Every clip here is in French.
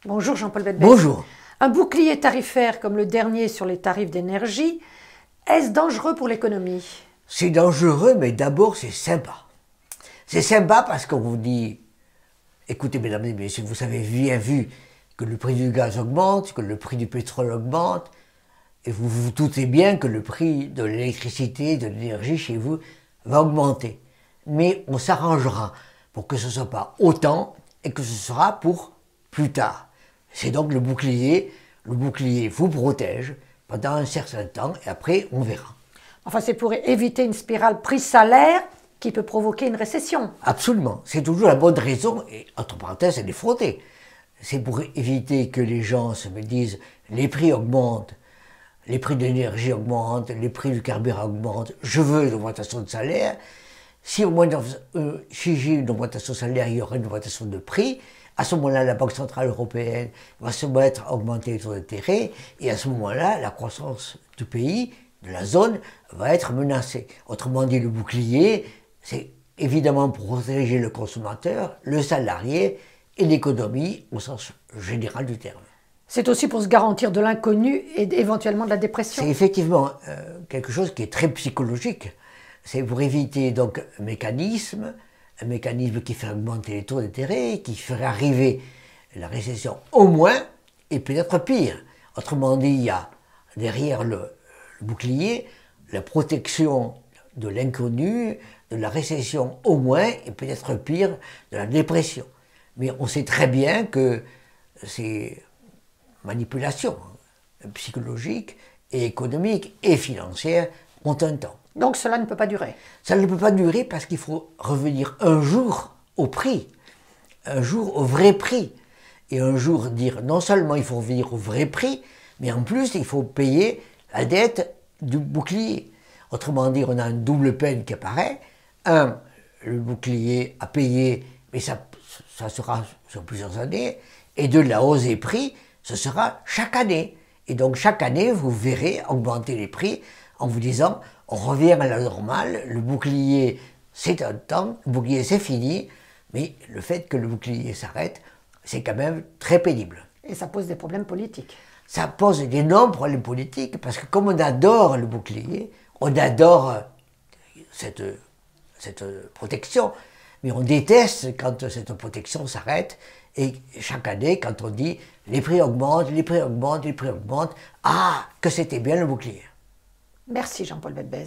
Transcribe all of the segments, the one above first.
Bonjour Jean-Paul Bedbez. Bonjour. Un bouclier tarifaire comme le dernier sur les tarifs d'énergie, est-ce dangereux pour l'économie? C'est dangereux, mais d'abord c'est sympa. C'est sympa parce qu'on vous dit, écoutez mesdames et messieurs, vous avez bien vu que le prix du gaz augmente, que le prix du pétrole augmente, et vous vous doutez bien que le prix de l'électricité, de l'énergie chez vous va augmenter. Mais on s'arrangera pour que ce ne soit pas autant et que ce sera pour plus tard. C'est donc le bouclier vous protège pendant un certain temps et après on verra. Enfin, c'est pour éviter une spirale prix-salaire qui peut provoquer une récession. Absolument, c'est toujours la bonne raison, et entre parenthèses, elle est frottée. C'est pour éviter que les gens se me disent les prix augmentent, les prix de l'énergie augmentent, les prix du carburant augmentent, je veux une augmentation de salaire. Si j'ai une augmentation de salaire, il y aura une augmentation de prix. À ce moment-là, la Banque Centrale Européenne va se mettre à augmenter les taux d'intérêt, et à ce moment-là, la croissance du pays, de la zone, va être menacée. Autrement dit, le bouclier, c'est évidemment pour protéger le consommateur, le salarié et l'économie au sens général du terme. C'est aussi pour se garantir de l'inconnu et éventuellement de la dépression. C'est effectivement quelque chose qui est très psychologique. C'est pour éviter donc un mécanisme qui fait augmenter les taux d'intérêt, qui ferait arriver la récession au moins, et peut-être pire. Autrement dit, il y a derrière le bouclier la protection de l'inconnu, de la récession au moins, et peut-être pire, de la dépression. Mais on sait très bien que ces manipulations psychologiques et économiques et financières ont un temps. Donc cela ne peut pas durer. Ça ne peut pas durer parce qu'il faut revenir un jour au prix, un jour au vrai prix. Et un jour dire non seulement il faut revenir au vrai prix, mais en plus il faut payer la dette du bouclier. Autrement dit, on a une double peine qui apparaît. Un, le bouclier à payer, mais ça sera sur plusieurs années. Et deux, la hausse des prix, ce sera chaque année. Et donc chaque année, vous verrez augmenter les prix en vous disant, on revient à la normale, le bouclier c'est un temps, le bouclier c'est fini, mais le fait que le bouclier s'arrête, c'est quand même très pénible. Et ça pose des problèmes politiques. Ça pose d'énormes problèmes politiques, parce que comme on adore le bouclier, on adore cette protection, mais on déteste quand cette protection s'arrête, et chaque année, quand on dit les prix augmentent, les prix augmentent, les prix augmentent, ah, que c'était bien le bouclier. Merci Jean-Paul Bedbez.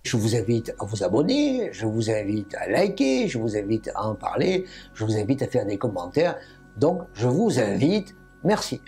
Je vous invite à vous abonner, je vous invite à liker, je vous invite à en parler, je vous invite à faire des commentaires. Donc, je vous invite, merci.